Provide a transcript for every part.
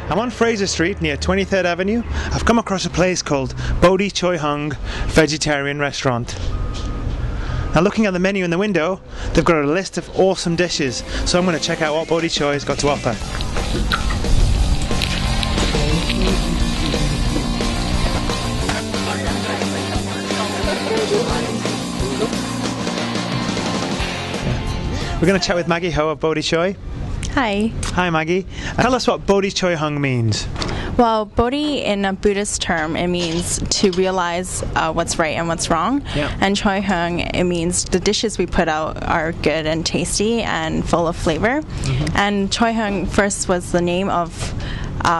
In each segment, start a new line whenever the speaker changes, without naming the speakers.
I'm on Fraser Street near 23rd Avenue. I've come across a place called Bodhi Choi Heung Vegetarian Restaurant. Now, looking at the menu in the window, they've got a list of awesome dishes, so I'm going to check out what Bodhi Choi has got to offer. We're going to chat with Maggie Ho of Bodhi Choi.
Hi.
Hi Maggie. Tell us what Bodhi Choi Heung means.
Well, Bodhi in a Buddhist term, it means to realize what's right and what's wrong.
Yeah.
And Choi Heung, it means the dishes we put out are good and tasty and full of flavor. Mm-hmm. And Choi Heung first was the name of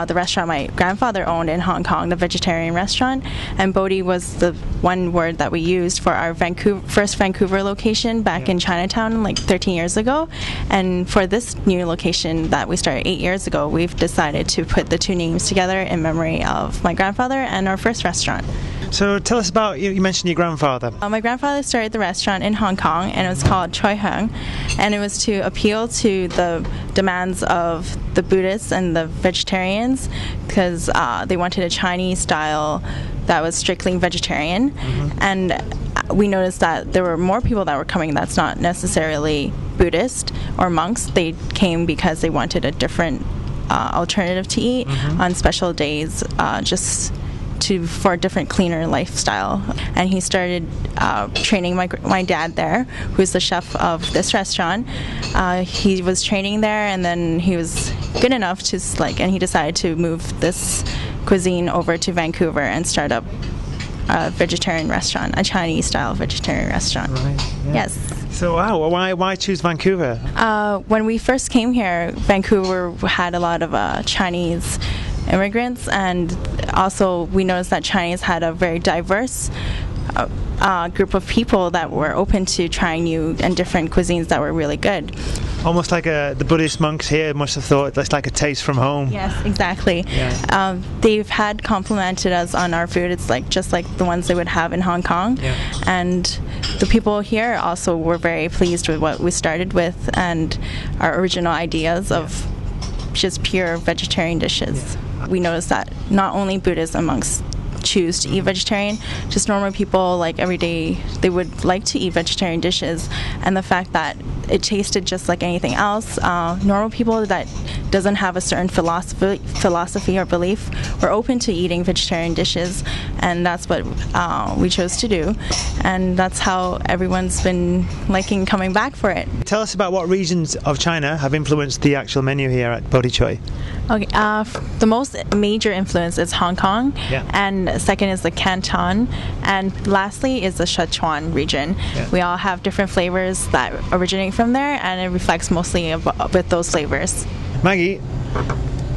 the restaurant my grandfather owned in Hong Kong, the vegetarian restaurant, and Bodhi was the one word that we used for our first Vancouver location back in Chinatown like 13 years ago. And for this new location that we started 8 years ago, we've decided to put the two names together in memory of my grandfather and our first restaurant.
So tell us about, you mentioned your grandfather.
My grandfather started the restaurant in Hong Kong, and it was called Choi Heung, and it was to appeal to the demands of the Buddhists and the vegetarians, because they wanted a Chinese style that was strictly vegetarian. Mm-hmm. And we noticed that there were more people that were coming that's not necessarily Buddhist or monks. They came because they wanted a different alternative to eat on special days, just for a different, cleaner lifestyle. And he started training my dad there, who's the chef of this restaurant. He was training there, and then he was good enough to and he decided to move this cuisine over to Vancouver and start up a vegetarian restaurant, a Chinese style vegetarian restaurant.
Right. Yeah.
Yes.
So wow, why choose Vancouver?
When we first came here, Vancouver had a lot of Chinese immigrants, and also we noticed that Chinese had a very diverse group of people that were open to trying new and different cuisines that were really good.
Almost like the Buddhist monks here must have thought that's like a taste from home.
Yes, exactly. Yeah. They've had complimented us on our food. It's just like the ones they would have in Hong Kong. Yeah. And the people here also were very pleased with what we started with and our original ideas of just pure vegetarian dishes. Yeah. We noticed that not only Buddhists and monks choose to eat vegetarian, just normal people, like every day, they would like to eat vegetarian dishes, and the fact that it tasted just like anything else, normal people that doesn't have a certain philosophy or belief were open to eating vegetarian dishes, and that's what we chose to do, and that's how everyone's been liking coming back for it.
Tell us about what regions of China have influenced the actual menu here at Bodhi Choi.
Okay, the most major influence is Hong Kong, and second is the Canton, and lastly is the Sichuan region. Yeah. We all have different flavors that originate from there, and it reflects mostly with those flavors.
Maggie,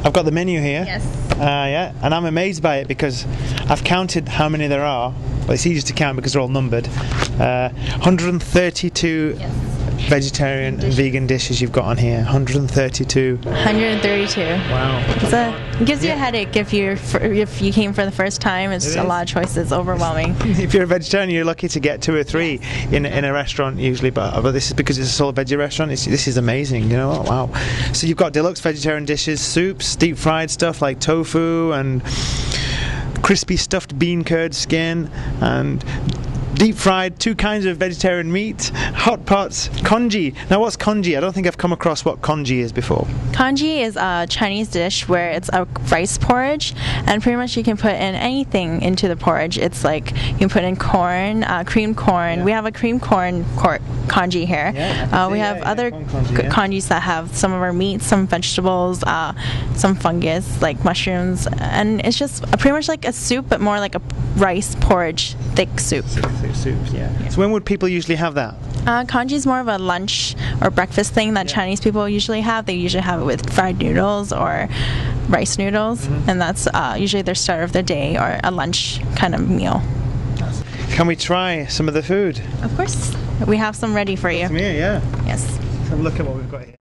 I've got the menu here.
Yes.
And I'm amazed by it because I've counted how many there are. Well, it's easy to count because they're all numbered. 132 vegetarian and vegan dishes you've got on here. 132.
132.
Wow.
It gives you a headache if you came for the first time. It's a lot of choices, overwhelming.
If you're a vegetarian, you're lucky to get 2 or 3 in a restaurant usually, but this is because it's a sole veggie restaurant. This is amazing, you know. Wow. So you've got deluxe vegetarian dishes, soups, deep fried stuff like tofu and crispy stuffed bean curd skin, and deep fried 2 kinds of vegetarian meat, hot pots, congee. Now what's congee? I don't think I've come across what congee is before.
Congee is a Chinese dish where it's a rice porridge, and pretty much you can put in anything into the porridge. It's like you can put in corn, creamed corn. Yeah. We have a creamed corn congee here. Yeah, we have other congees that have some of our meat, some vegetables, some fungus like mushrooms, and it's just pretty much like a soup, but more like a rice porridge, thick soup.
Soups, yeah. So when would people usually have that?
Congee is more of a lunch or breakfast thing that Chinese people usually have. They usually have it with fried noodles or rice noodles, and that's usually their start of the day or a lunch kind of meal.
Can we try some of the food?
Of course. We have some ready for you.
Some here, yeah.
Yes.
Let's have a look at what we've got here.